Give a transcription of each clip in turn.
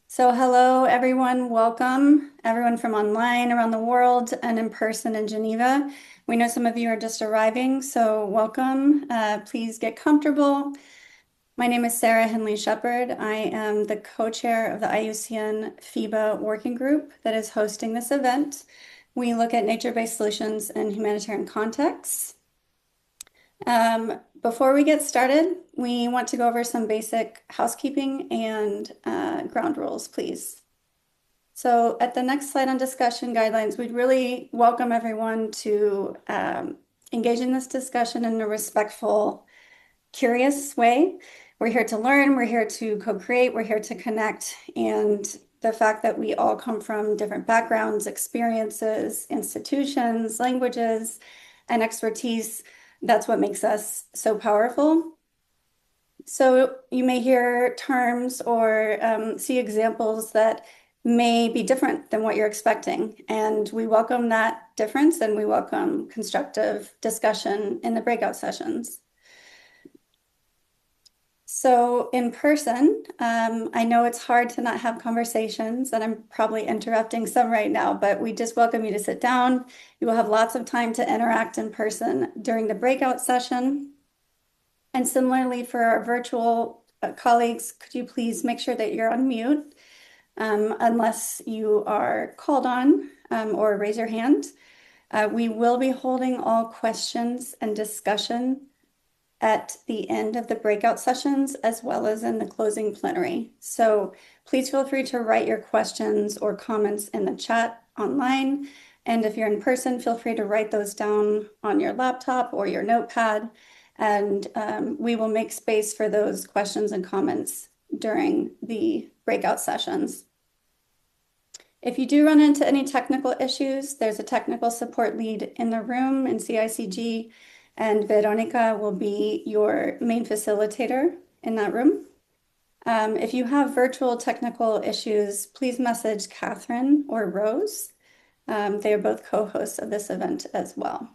So hello, everyone. Welcome, everyone from online around the world and in person in Geneva. We know some of you are just arriving, so welcome. Please get comfortable. My name is Sarah Henley Shepherd. I am the co-chair of the IUCN FEBA working group that is hosting this event. We look at nature-based solutions in humanitarian contexts. Before we get started, we want to go over some basic housekeeping and ground rules, please. So at the next slide on discussion guidelines, we'd really welcome everyone to engage in this discussion in a respectful, curious way. We're here to learn, we're here to co-create, we're here to connect, and the fact that we all come from different backgrounds, experiences, institutions, languages, and expertise, that's what makes us so powerful. So you may hear terms or see examples that may be different than what you're expecting. And we welcome that difference and we welcome constructive discussion in the breakout sessions. So in person, I know it's hard to not have conversations, and I'm probably interrupting some right now, but we just welcome you to sit down. You will have lots of time to interact in person during the breakout session. And similarly for our virtual colleagues, could you please make sure that you're on mute unless you are called on or raise your hand. We will be holding all questions and discussion at the end of the breakout sessions as well as in the closing plenary. So please feel free to write your questions or comments in the chat online. And if you're in person, feel free to write those down on your laptop or your notepad. And we will make space for those questions and comments during the breakout sessions. If you do run into any technical issues, there's a technical support lead in the room in CICG, and Veronica will be your main facilitator in that room. If you have virtual technical issues, please message Catherine or Rose. They are both co-hosts of this event as well.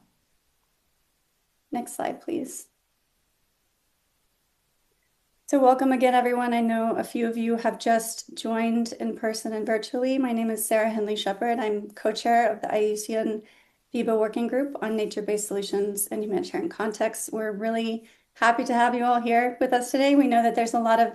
Next slide, please. So welcome again, everyone. I know a few of you have just joined in person and virtually. My name is Sarah Henley Shepherd. I'm co-chair of the IUCN FEBA Working Group on Nature-Based Solutions and Humanitarian Contexts. We're really happy to have you all here with us today. We know that there's a lot of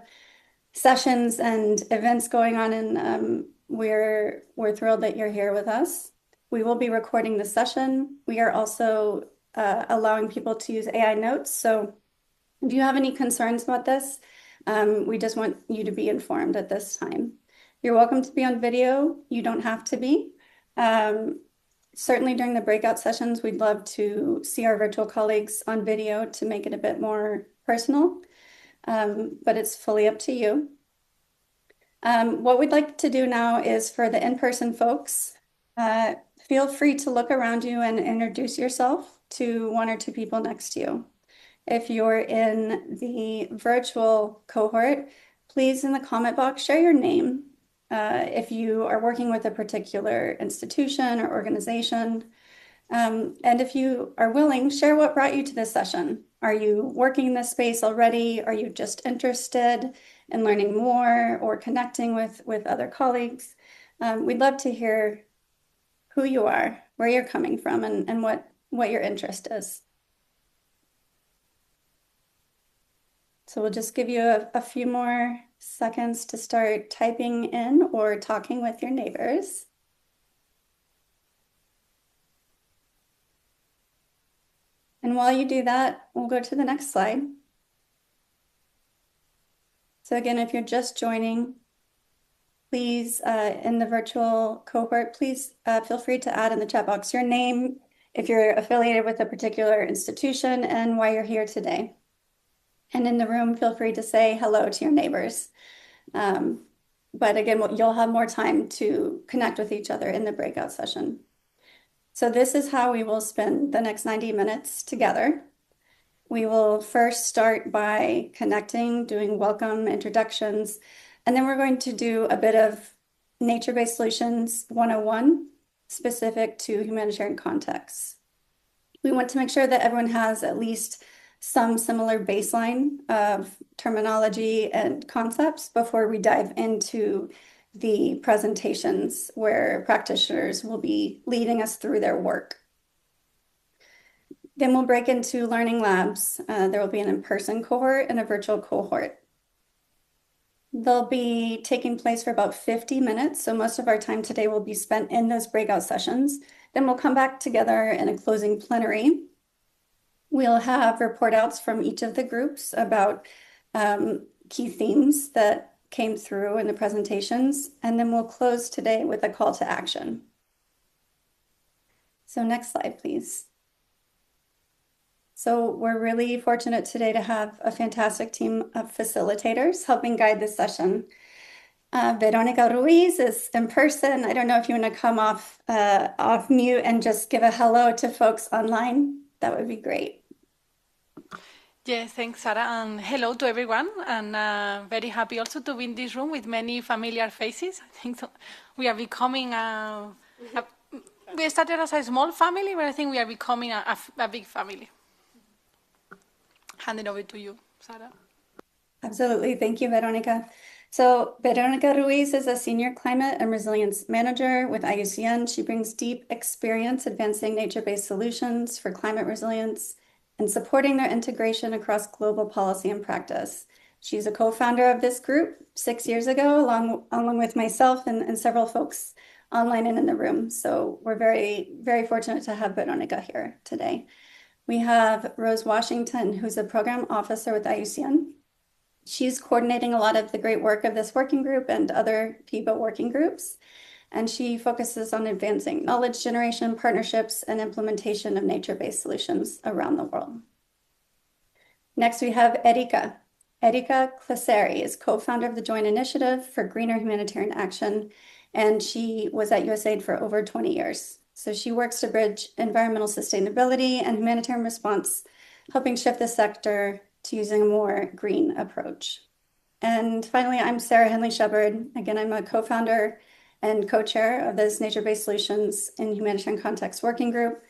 sessions and events going on, and we're thrilled that you're here with us. We will be recording the session. We are also allowing people to use AI notes. So if you have any concerns about this, we just want you to be informed at this time. You're welcome to be on video. You don't have to be. Certainly during the breakout sessions, we'd love to see our virtual colleagues on video to make it a bit more personal, but it's fully up to you. What we'd like to do now is for the in-person folks, feel free to look around you and introduce yourself to one or two people next to you. If you're in the virtual cohort, please in the comment box, share your name. If you are working with a particular institution or organization, and if you are willing, share what brought you to this session. Are you working in this space already? Are you just interested in learning more or connecting with other colleagues? We'd love to hear who you are, where you're coming from, and what your interest is. So we'll just give you a few more seconds to start typing in or talking with your neighbors. And while you do that, we'll go to the next slide. So again, if you're just joining, please, in the virtual cohort, please feel free to add in the chat box your name, if you're affiliated with a particular institution, and why you're here today. And in the room, feel free to say hello to your neighbors. But again, you'll have more time to connect with each other in the breakout session. So this is how we will spend the next 90 minutes together. We will first start by connecting, doing welcome introductions, and then we're going to do a bit of nature-based solutions 101 specific to humanitarian contexts. We want to make sure that everyone has at least some similar baseline of terminology and concepts before we dive into the presentations where practitioners will be leading us through their work. Then we'll break into learning labs. There will be an in-person cohort and a virtual cohort. They'll be taking place for about 50 minutes, so most of our time today will be spent in those breakout sessions. Then we'll come back together in a closing plenary. We'll have report outs from each of the groups about key themes that came through in the presentations, and then we'll close today with a call to action. So next slide, please. So we're really fortunate today to have a fantastic team of facilitators helping guide this session. Veronica Ruiz is in person. I don't know if you want to come off mute and just give a hello to folks online. That would be great. Yes, thanks, Sarah, and hello to everyone. And very happy also to be in this room with many familiar faces. I think we are becoming we started as a small family, but I think we are becoming a big family. Hand it over to you, Sarah. Absolutely. Thank you, Veronica. So Veronica Ruiz is a Senior Climate and Resilience Manager with IUCN. She brings deep experience advancing nature-based solutions for climate resilience and supporting their integration across global policy and practice. She's a co-founder of this group 6 years ago, along with myself and several folks online and in the room. So we're very, very fortunate to have Veronica here today. We have Rose Washington, who's a program officer with IUCN. She's coordinating a lot of the great work of this working group and other FEBA working groups, and she focuses on advancing knowledge generation, partnerships, and implementation of nature-based solutions around the world. Next, we have Erika. Erika Claseri is co-founder of the Joint Initiative for Greener Humanitarian Action, and she was at USAID for over 20 years. So she works to bridge environmental sustainability and humanitarian response, helping shift the sector to using a more green approach. And finally, I'm Sarah Henley Shepard. Again, I'm a co-founder and co-chair of this Nature-Based Solutions in Humanitarian Contexts Working Group.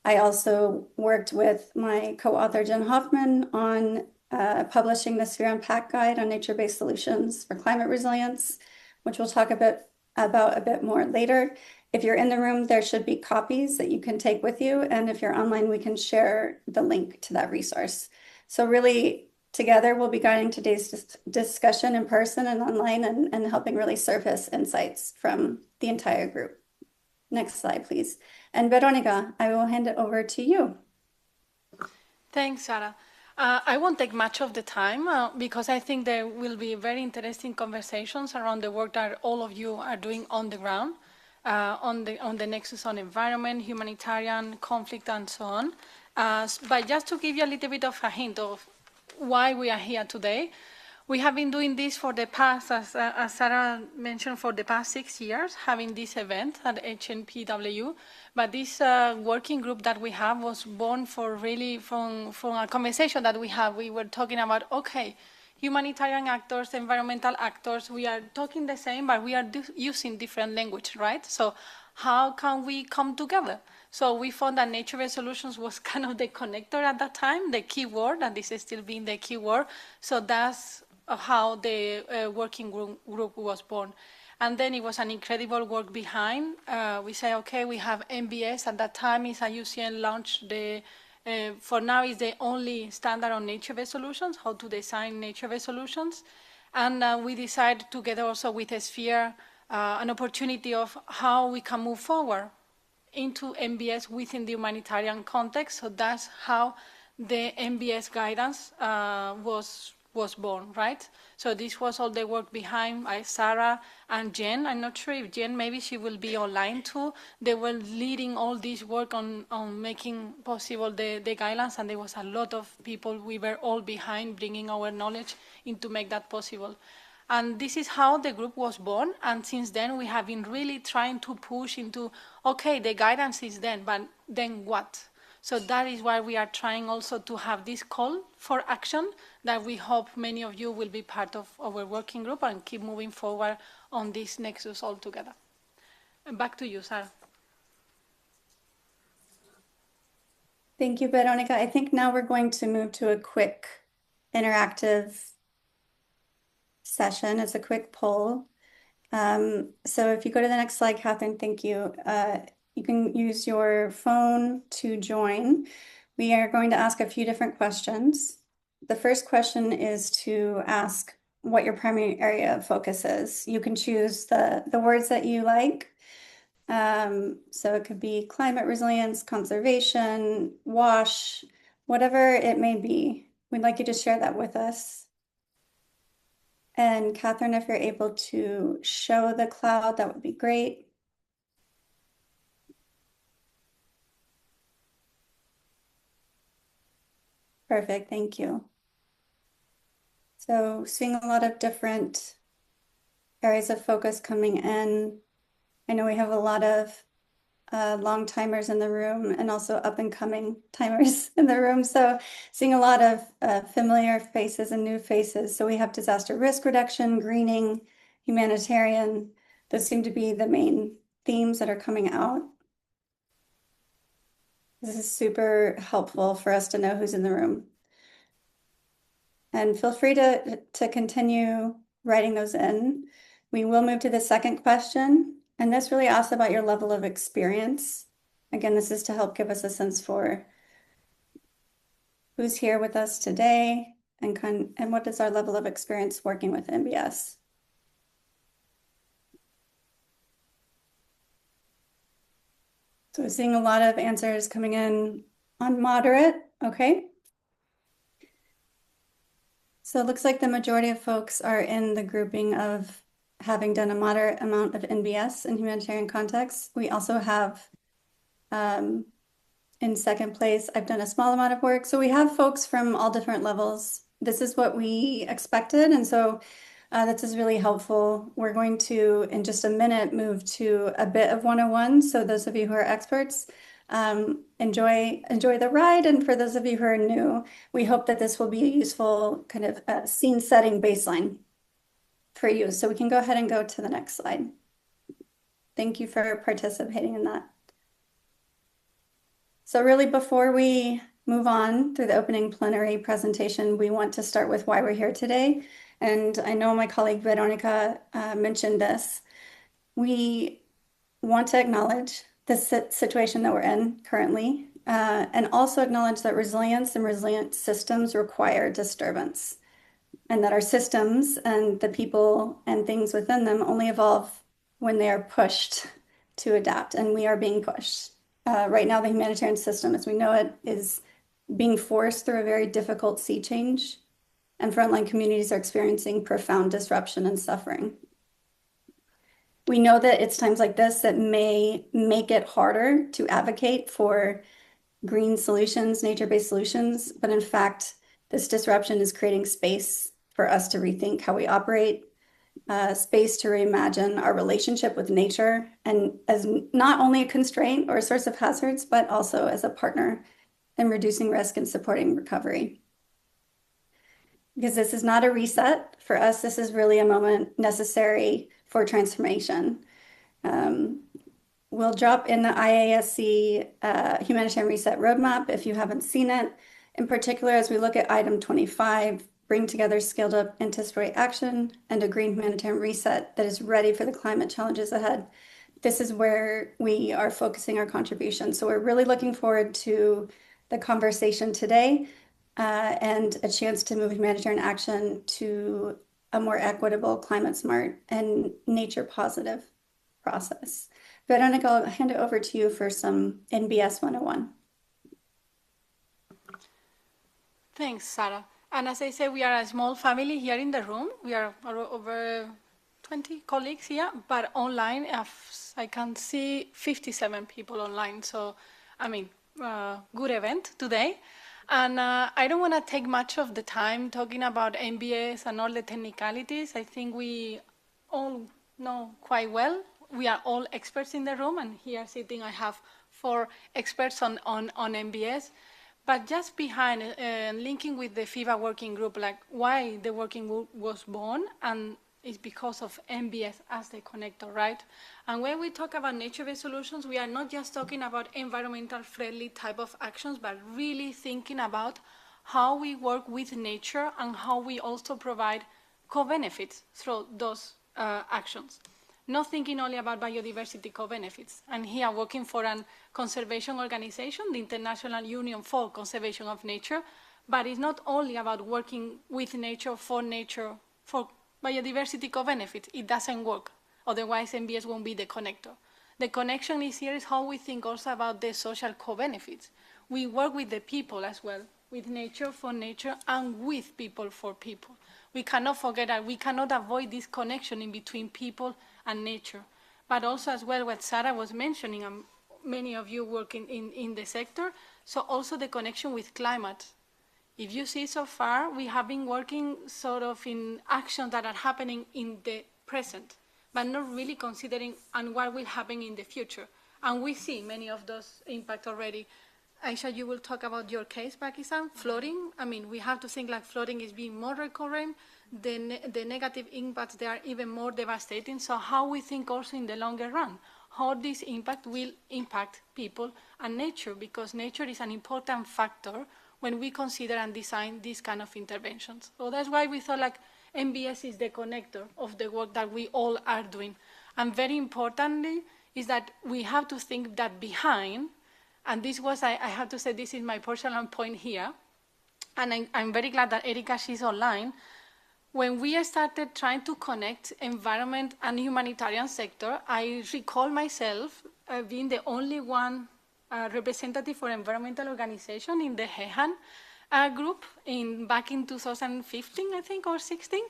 I also worked with my co-author Jen Hoffman on publishing the Sphere Impact Guide on Nature-Based Solutions for Climate Resilience, which we'll talk about a bit more later. If you're in the room, there should be copies that you can take with you. And if you're online, we can share the link to that resource. So really, together, we'll be guiding today's discussion in person and online and helping really surface insights from the entire group. Next slide, please. And Veronica, I will hand it over to you. Thanks, Sarah. I won't take much of the time because I think there will be very interesting conversations around the work that all of you are doing on the ground, on the nexus on environment, humanitarian, conflict, and so on. But just to give you a little bit of a hint of why we are here today, we have been doing this for the past, as Sarah mentioned, for the past 6 years, having this event at HNPW. But this working group that we have was born from a conversation that we had. We were talking about, okay, humanitarian actors, environmental actors, we are talking the same, but we are using different language, right? So how can we come together? So we found that nature-based solutions was kind of the connector at that time, the key word, and this is still being the key word. So that's how the working group was born. And then it was an incredible work behind. We say, okay, we have NbS. At that time, IUCN launched for now, is the only standard on nature-based solutions, how to design nature-based solutions. And we decided together also with a Sphere an opportunity of how we can move forward into NbS within the humanitarian context. So that's how the NbS guidance was born, right? So this was all the work behind by Sarah and Jen. I'm not sure if Jen, maybe she will be online too. They were leading all this work on making possible the guidelines, and there was a lot of people. We were all behind bringing our knowledge in to make that possible. And this is how the group was born. And since then, we have been really trying to push into, okay, the guidance is then, but then what? So that is why we are trying also to have this call for action that we hope many of you will be part of our working group and keep moving forward on this nexus all together. And back to you, Sarah. Thank you, Veronica. I think now we're going to move to a quick interactive session. It's a quick poll. So if you go to the next slide, Catherine, thank you. You can use your phone to join. We are going to ask a few different questions. The first question is to ask what your primary area of focus is. You can choose the words that you like. So it could be climate resilience, conservation, WASH, whatever it may be. We'd like you to share that with us. And Catherine, if you're able to show the cloud, that would be great. Perfect, thank you. So seeing a lot of different areas of focus coming in. I know we have a lot of long timers in the room and also up and coming timers in the room. So seeing a lot of familiar faces and new faces. So we have disaster risk reduction, greening, humanitarian. Those seem to be the main themes that are coming out. This is super helpful for us to know who's in the room. And feel free to continue writing those in. We will move to the second question. And this really asks about your level of experience. Again, this is to help give us a sense for who's here with us today and what is our level of experience working with NbS. So we're seeing a lot of answers coming in on moderate, okay? So it looks like the majority of folks are in the grouping of having done a moderate amount of NbS in humanitarian contexts. We also have in second place, I've done a small amount of work. So we have folks from all different levels. This is what we expected. And so this is really helpful. We're going to, in just a minute, move to a bit of 101. So those of you who are experts, enjoy the ride. And for those of you who are new, we hope that this will be a useful kind of scene setting baseline for you. So we can go ahead and go to the next slide. Thank you for participating in that. So really, before we move on through the opening plenary presentation, we want to start with why we're here today. And I know my colleague Veronica mentioned this. We want to acknowledge the situation that we're in currently, and also acknowledge that resilience and resilient systems require disturbance, and that our systems and the people and things within them only evolve when they are pushed to adapt, and we are being pushed. Right now, the humanitarian system, as we know it, is being forced through a very difficult sea change, and frontline communities are experiencing profound disruption and suffering. We know that it's times like this that may make it harder to advocate for green solutions, nature-based solutions, but in fact, this disruption is creating space for us to rethink how we operate, space to reimagine our relationship with nature, and as not only a constraint or a source of hazards, but also as a partner in reducing risk and supporting recovery. Because this is not a reset for us, this is really a moment necessary for transformation. We'll drop in the IASC Humanitarian Reset Roadmap if you haven't seen it. In particular, as we look at item 25, bring together scaled up anticipatory action and a green humanitarian reset that is ready for the climate challenges ahead. This is where we are focusing our contribution. So we're really looking forward to the conversation today and a chance to move humanitarian action to a more equitable, climate smart, and nature positive process. Veronica, I'll hand it over to you for some NbS 101. Thanks, Sarah. And as I said, we are a small family here in the room. We are over 20 colleagues here, but online, I can see 57 people online. So, I mean, good event today. And I don't want to take much of the time talking about NbS and all the technicalities. I think we all know quite well. We are all experts in the room, and here sitting I have 4 experts on NbS. But just behind, linking with the FEBA working group, like why the working group was born, and it's because of NbS as the connector, right? And when we talk about nature-based solutions, we are not just talking about environmental friendly type of actions, but really thinking about how we work with nature and how we also provide co-benefits through those actions. not thinking only about biodiversity co-benefits. And here working for a conservation organization, the International Union for Conservation of Nature, but it's not only about working with nature, for biodiversity co-benefits. It doesn't work. Otherwise, NbS won't be the connector. The connection is here is how we think also about the social co-benefits. We work with the people as well, with nature, for nature, and with people, for people. We cannot forget that we cannot avoid this connection in between people and nature. But also as well what Sarah was mentioning, and many of you work in the sector, so also the connection with climate. If you see so far, we have been working sort of in actions that are happening in the present, but not really considering and what will happen in the future. And we see many of those impacts already. Aisha, you will talk about your case, Pakistan, flooding. I mean, we have to think like flooding is being more recurrent. The negative impacts, they are even more devastating. So how we think also in the longer run, how this impact will impact people and nature, because nature is an important factor when we consider and design these kind of interventions. So that's why we thought like NbS is the connector of the work that we all are doing. And very importantly is that we have to think that behind, and this was, I have to say, this is my personal point here, and I'm very glad that Erika, she's online. When we started trying to connect environment and humanitarian sector, I recall myself being the only one representative for environmental organization in the HEHAN group back in 2015, I think, or 16,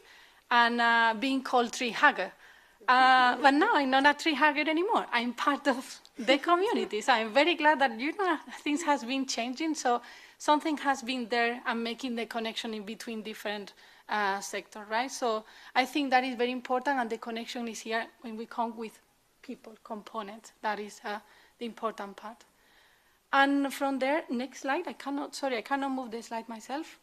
and being called tree hugger. But now I'm not a tree hugger anymore. I'm part of the community. So I'm very glad that, things has been changing. So something has been there and making the connection in between different sectors, right? So I think that is very important, and the connection is here when we come with people component. That is the important part. And from there, next slide, I cannot move the slide myself.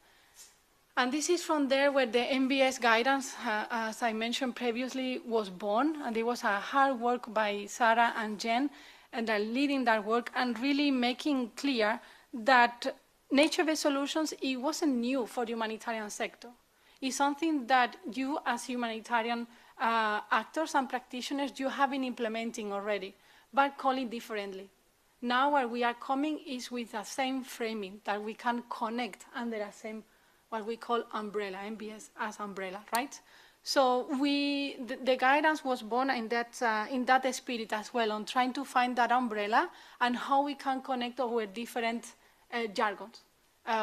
And this is from there where the NbS guidance, as I mentioned previously, was born. And it was a hard work by Sarah and Jen, and they're leading that work and really making clear that nature-based solutions, it wasn't new for the humanitarian sector. It's something that you as humanitarian actors and practitioners, you have been implementing already, but call it differently. Now where we are coming is with the same framing that we can connect under the same, what we call umbrella, NbS as umbrella, right? So the guidance was born in that spirit as well, on trying to find that umbrella and how we can connect our different jargons.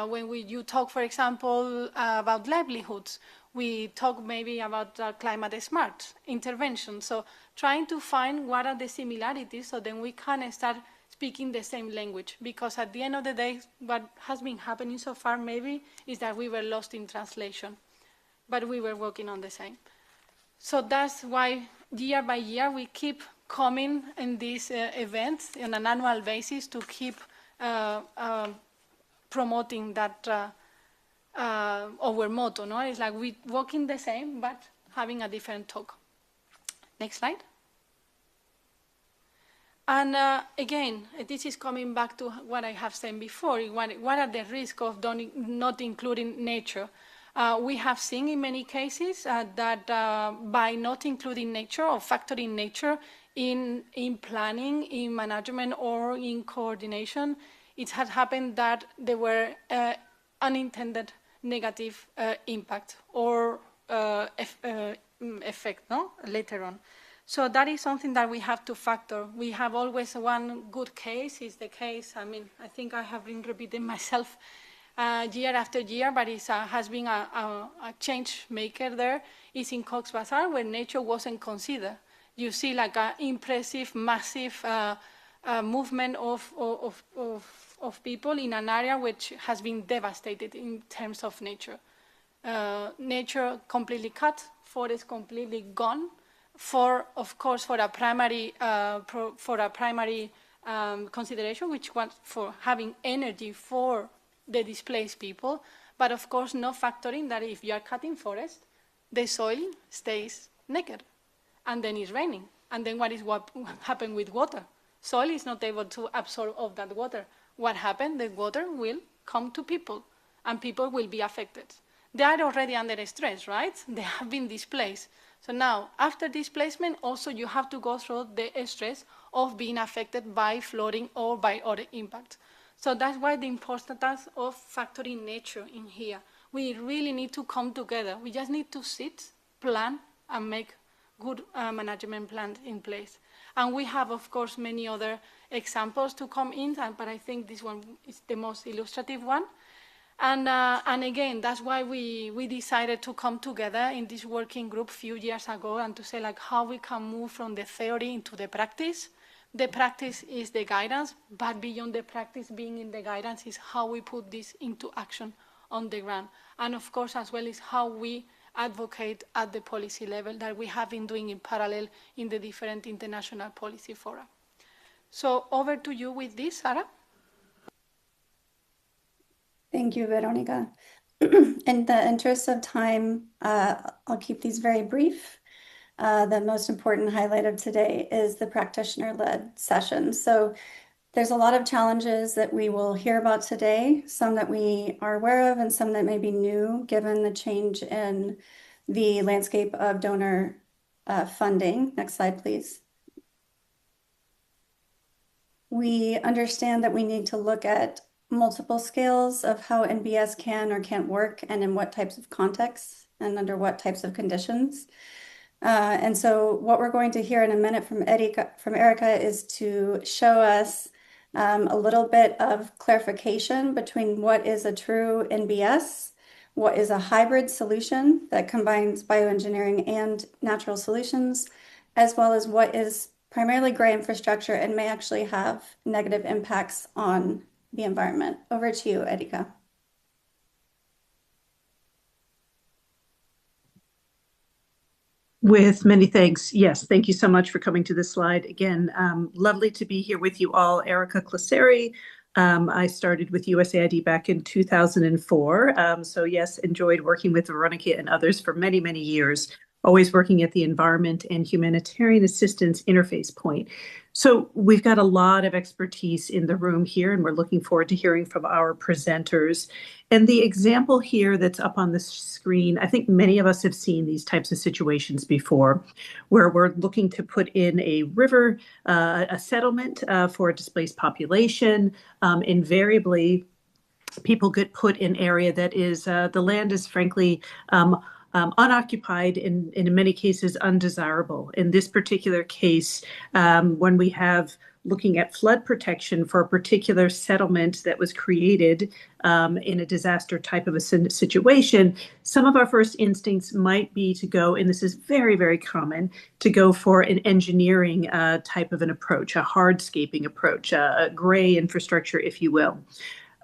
When you talk, for example, about livelihoods, we talk maybe about climate smart intervention. So trying to find what are the similarities so then we can start speaking the same language, because at the end of the day, what has been happening so far maybe is that we were lost in translation, but we were working on the same. So that's why year by year we keep coming in these events on an annual basis to keep promoting that our motto, no? It's like we working the same, but having a different talk. Next slide. And again, this is coming back to what I have said before. What are the risks of not including nature? We have seen in many cases that by not including nature or factoring nature in planning, in management, or in coordination, it had happened that there were unintended negative impact or effect, no? Later on. So that is something that we have to factor. We have always one good case, is the case, I mean, I think I have been repeating myself year after year, but it has been a change maker there, is in Cox's Bazar, where nature wasn't considered. You see like an impressive, massive movement of people in an area which has been devastated in terms of nature. Nature completely cut, forest completely gone, of course, for a primary consideration, which was for having energy for the displaced people, but of course not factoring that if you are cutting forest, the soil stays naked, and then it's raining, and then what happened with water? Soil is not able to absorb all that water. What happened? The water will come to people, and people will be affected. They are already under stress, right? They have been displaced. So now, after displacement, also you have to go through the stress of being affected by flooding or by other impacts. So that's why the importance of factoring nature in here. We really need to come together. We just need to sit, plan, and make good management plans in place. And we have, of course, many other examples to come in, but I think this one is the most illustrative one. And again, that's why we decided to come together in this working group a few years ago and to say like how we can move from the theory into the practice. The practice is the guidance, but beyond the practice being in the guidance is how we put this into action on the ground. And of course, as well, is how we advocate at the policy level that we have been doing in parallel in the different international policy fora. So over to you with this, Sarah. Thank you, Veronica. In the interest of time, I'll keep these very brief. The most important highlight of today is the practitioner-led session. So there's a lot of challenges that we will hear about today, some that we are aware of and some that may be new given the change in the landscape of donor funding. Next slide, please. We understand that we need to look at multiple scales of how NbS can or can't work and in what types of contexts and under what types of conditions. And so what we're going to hear in a minute from Erica is to show us a little bit of clarification between what is a true NbS, what is a hybrid solution that combines bioengineering and natural solutions, as well as what is primarily gray infrastructure and may actually have negative impacts on the environment. Over to you, Erika. With many thanks. Yes, thank you so much for coming to this slide. Again, lovely to be here with you all. Erica Claseri. I started with USAID back in 2004. So yes, enjoyed working with Veronica and others for many, many years, always working at the environment and humanitarian assistance interface point. So we've got a lot of expertise in the room here, and we're looking forward to hearing from our presenters. And the example here that's up on the screen, I think many of us have seen these types of situations before, where we're looking to put in a river, a settlement for a displaced population. Invariably, people get put in area that is, the land is frankly unoccupied, in many cases undesirable. In this particular case, when we have looking at flood protection for a particular settlement that was created in a disaster type of a situation, some of our first instincts might be to go, and this is very, very common, to go for an engineering type of an approach, a hardscaping approach, a gray infrastructure, if you will.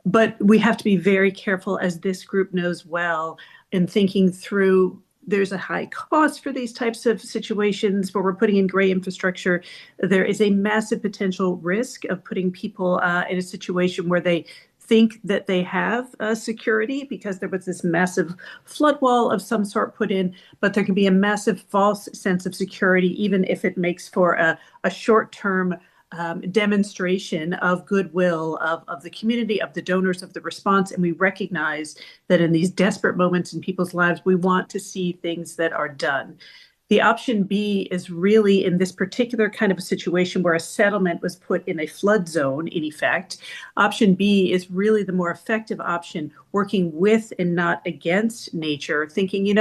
But we have to be very careful, as this group knows well, in thinking through there's a high cost for these types of situations where we're putting in gray infrastructure. There is a massive potential risk of putting people in a situation where they think that they have security because there was this massive flood wall of some sort put in, but there can be a massive false sense of security, even if it makes for a short-term demonstration of goodwill of the community, of the donors, of the response. And we recognize that in these desperate moments in people's lives, we want to see things that are done. The option B is really in this particular kind of a situation where a settlement was put in a flood zone, in effect. Option B is really the more effective option, working with and not against nature, thinking,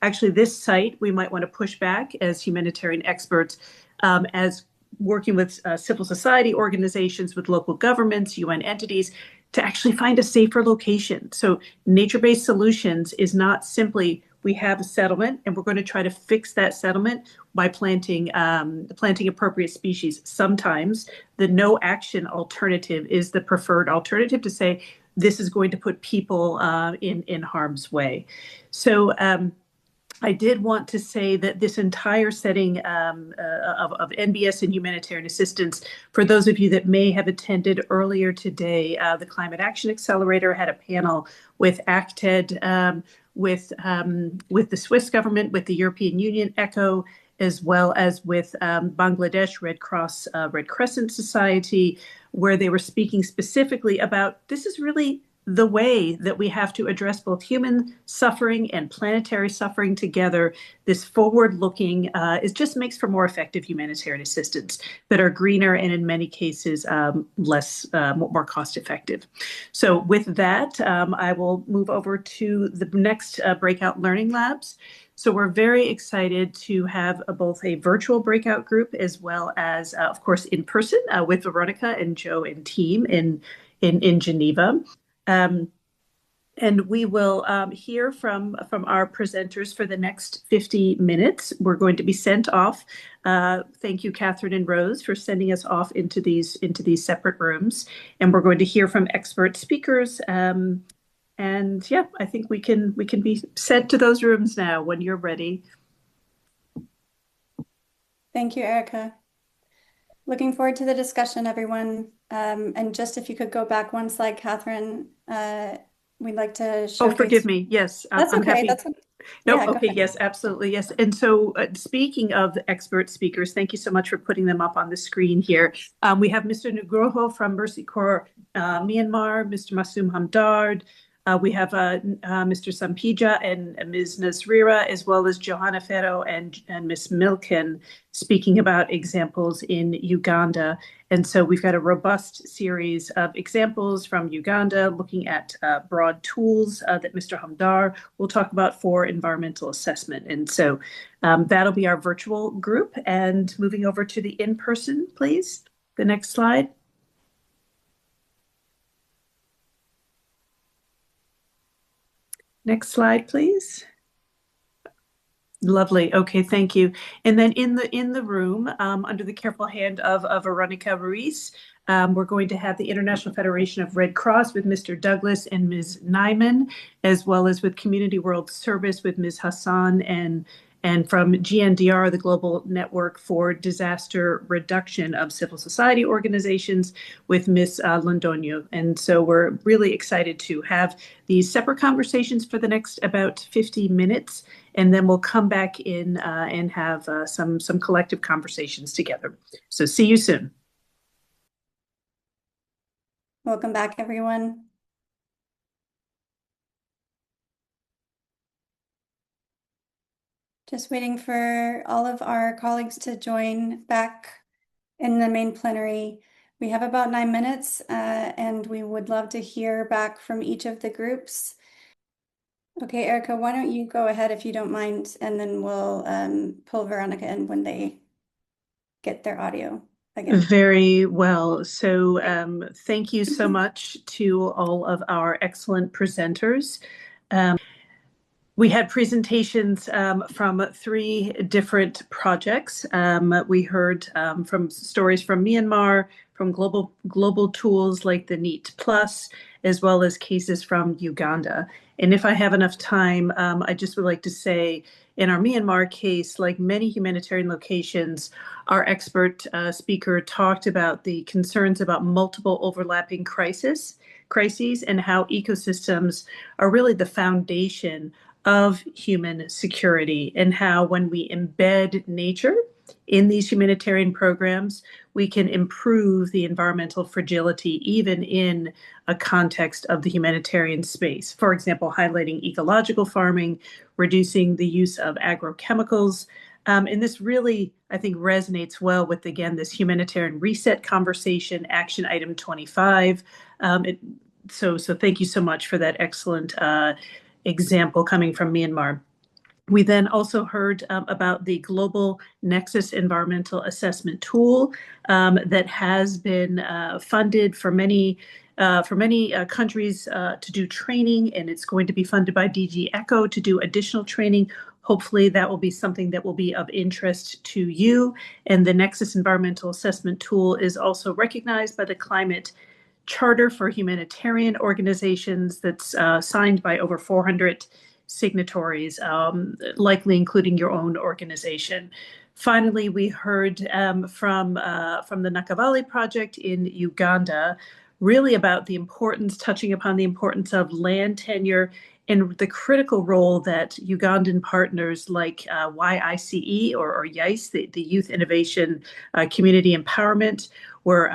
actually this site, we might want to push back as humanitarian experts, as working with civil society organizations, with local governments, UN entities, to actually find a safer location. So nature-based solutions is not simply we have a settlement and we're going to try to fix that settlement by planting appropriate species. Sometimes the no action alternative is the preferred alternative, to say this is going to put people in harm's way. So I did want to say that this entire setting of NbS and humanitarian assistance, for those of you that may have attended earlier today, the Climate Action Accelerator had a panel with ACTED, with the Swiss government, with the European Union, ECHO, as well as with Bangladesh Red Cross, Red Crescent Society, where they were speaking specifically about this is really the way that we have to address both human suffering and planetary suffering together, this forward-looking is just makes for more effective humanitarian assistance that are greener and in many cases less more cost-effective. So with that, I will move over to the next breakout learning labs. So we're very excited to have both a virtual breakout group as well as, of course, in person with Veronica and Joe and team in Geneva. And we will hear from our presenters for the next 50 minutes. We're going to be sent off. Thank you, Catherine and Rose, for sending us off into these separate rooms. And we're going to hear from expert speakers. And yeah, I think we can be sent to those rooms now when you're ready. Thank you, Erica. Looking forward to the discussion, everyone. And just if you could go back one slide, Catherine, we'd like to showcase. Oh, forgive me. Yes, that's I'm okay. happy. That's okay. No, Yeah, okay, yes, absolutely, yes. And so speaking of the expert speakers, thank you so much for putting them up on the screen here. We have Mr. Nugroho from Mercy Corps Myanmar, Mr. Masum Hamdard. We have Mr. Sampija and Ms. Nasrira, as well as Johanna Ferro and Ms. Milken speaking about examples in Uganda. And so we've got a robust series of examples from Uganda looking at broad tools that Mr. Hamdar will talk about for environmental assessment. And so that'll be our virtual group. And moving over to the in-person, please. The next slide. Next slide, please. Lovely. Okay, thank you. And then in the room, under the careful hand of Veronica Ruiz, we're going to have the International Federation of Red Cross with Mr. Douglas and Ms. Nyman, as well as with Community World Service with Ms. Hassan and from GNDR, the Global Network for Disaster Reduction of Civil Society Organizations with Ms. Londoño. And so we're really excited to have these separate conversations for the next about 50 minutes, and then we'll come back in and have some collective conversations together. So see you soon. Welcome back, everyone. Just waiting for all of our colleagues to join back in the main plenary. We have about 9 minutes, and we would love to hear back from each of the groups. Okay, Erica, why don't you go ahead if you don't mind, and then we'll pull Veronica in when they get their audio again. Very well. So thank you so much to all of our excellent presenters. We had presentations from 3 different projects. We heard from stories from Myanmar, from global tools like the NEAT Plus, as well as cases from Uganda. And if I have enough time, I just would like to say, in our Myanmar case, like many humanitarian locations, our expert speaker talked about the concerns about multiple overlapping crises and how ecosystems are really the foundation of human security, and how when we embed nature in these humanitarian programs, we can improve the environmental fragility even in a context of the humanitarian space. For example, highlighting ecological farming, reducing the use of agrochemicals. And this really, I think, resonates well with, again, this humanitarian reset conversation, action item 25. So thank you so much for that excellent example coming from Myanmar. We then also heard about the Global Nexus Environmental Assessment Tool that has been funded for many countries to do training, and it's going to be funded by DG ECHO to do additional training. Hopefully that will be something that will be of interest to you. And the Nexus Environmental Assessment Tool is also recognized by the Climate Charter for Humanitarian Organizations that's signed by over 400 signatories, likely including your own organization. Finally, we heard from the Nakavali project in Uganda, really about the importance, touching upon the importance of land tenure and the critical role that Ugandan partners like YICE or YICE, the Youth Innovation Community Empowerment, or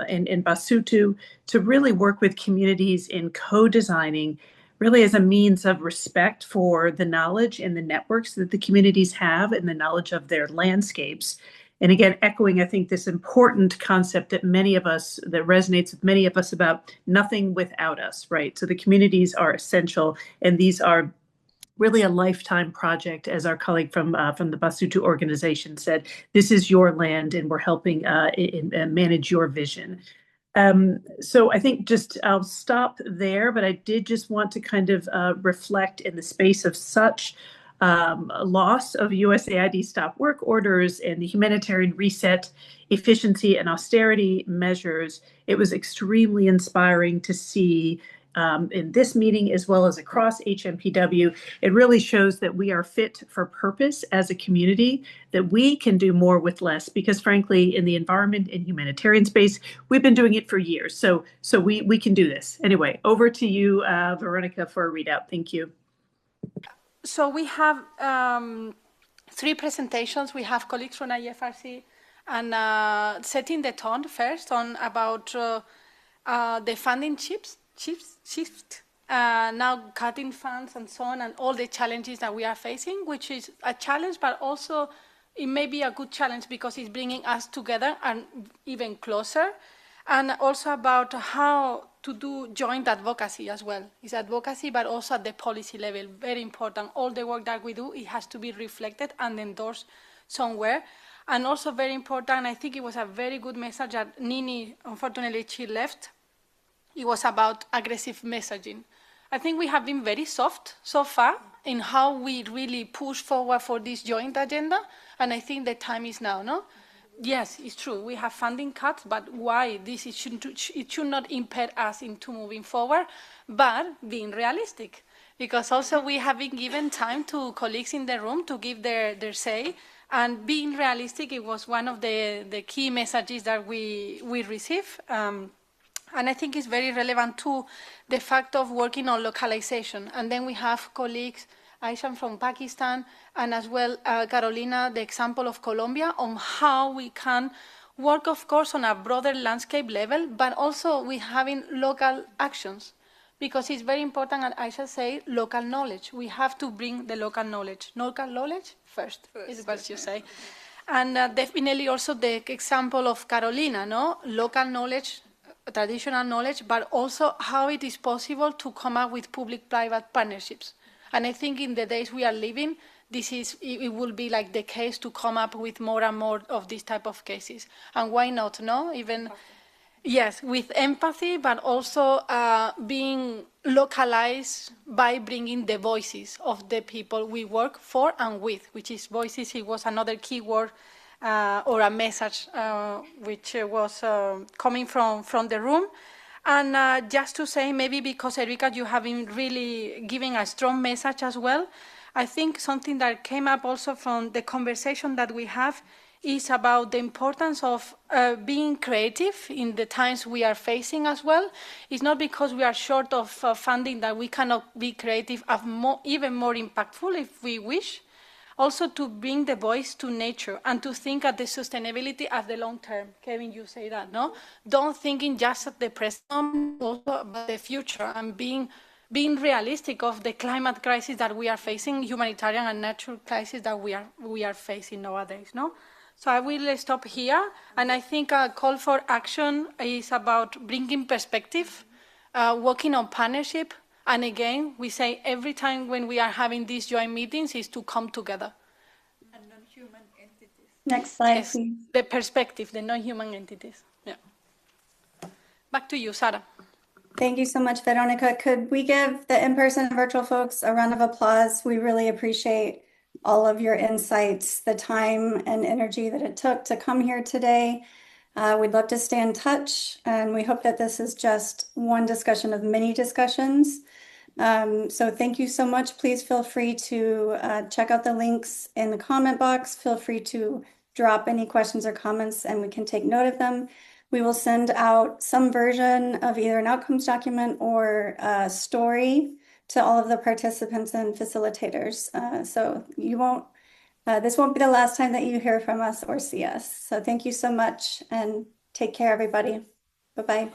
in Basutu, to really work with communities in co-designing, really as a means of respect for the knowledge and the networks that the communities have and the knowledge of their landscapes. And again, echoing, I think, this important concept that that resonates with many of us about nothing without us, right? So the communities are essential, and these are really a lifetime project, as our colleague from the Basutu organization said. This is your land, and we're helping manage your vision. So I think I'll stop there, but I did just want to kind of reflect in the space of such loss of USAID stop work orders and the humanitarian reset, efficiency and austerity measures. It was extremely inspiring to see in this meeting as well as across HNPW. It really shows that we are fit for purpose as a community, that we can do more with less, because frankly, in the environment and humanitarian space, we've been doing it for years. So we can do this. Anyway, over to you, Veronica, for a readout. Thank you. So we have 3 presentations. We have colleagues from IFRC and setting the tone first on about the funding shift, now cutting funds and so on, and all the challenges that we are facing, which is a challenge, but also it may be a good challenge because it's bringing us together and even closer. And also about how to do joint advocacy as well. It's advocacy, but also at the policy level, very important. All the work that we do, it has to be reflected and endorsed somewhere. And also very important, I think it was a very good message that Nini, unfortunately, she left. It was about aggressive messaging. I think we have been very soft so far in how we really push forward for this joint agenda. And I think the time is now, no? Yes, it's true. We have funding cuts, but why? It should not impair us into moving forward, but being realistic. Because also we have been given time to colleagues in the room to give their say, and being realistic, it was one of the key messages that we received. And I think it's very relevant to the fact of working on localization. And then we have colleagues, Aisha from Pakistan, and as well Carolina, the example of Colombia, on how we can work, of course, on a broader landscape level, but also with having local actions. Because it's very important, and Aisha say, local knowledge. We have to bring the local knowledge. Local knowledge first is what you say. And definitely also the example of Carolina, no? Local knowledge, traditional knowledge, but also how it is possible to come up with public-private partnerships. And I think in the days we are living, it will be like the case to come up with more and more of these type of cases. And why not, no? Even, yes, with empathy, but also being localized by bringing the voices of the people we work for and with, which is voices. It was another key word or a message which was coming from the room. And just to say, maybe because, Erika, you have been really giving a strong message as well, I think something that came up also from the conversation that we have is about the importance of being creative in the times we are facing as well. It's not because we are short of funding that we cannot be creative, even more impactful if we wish. Also to bring the voice to nature and to think at the sustainability as the long term. Kevin, you say that, no? Don't thinking just at the present, also about the future, and being realistic of the climate crisis that we are facing, humanitarian and natural crisis that we are facing nowadays, no? So I will stop here, and I think a call for action is about bringing perspective, working on partnership. And again, we say every time when we are having these joint meetings is to come together. And non-human entities. Next slide, Yes, please. the perspective, the non-human entities. Yeah. Back to you, Sarah. Thank you so much, Veronica. Could we give the in-person and virtual folks a round of applause? We really appreciate all of your insights, the time and energy that it took to come here today. We'd love to stay in touch, and we hope that this is just one discussion of many discussions. So thank you so much. Please feel free to check out the links in the comment box. Feel free to drop any questions or comments, and we can take note of them. We will send out some version of either an outcomes document or a story to all of the participants and facilitators. So this won't be the last time that you hear from us or see us. So thank you so much and take care, everybody. Bye-bye.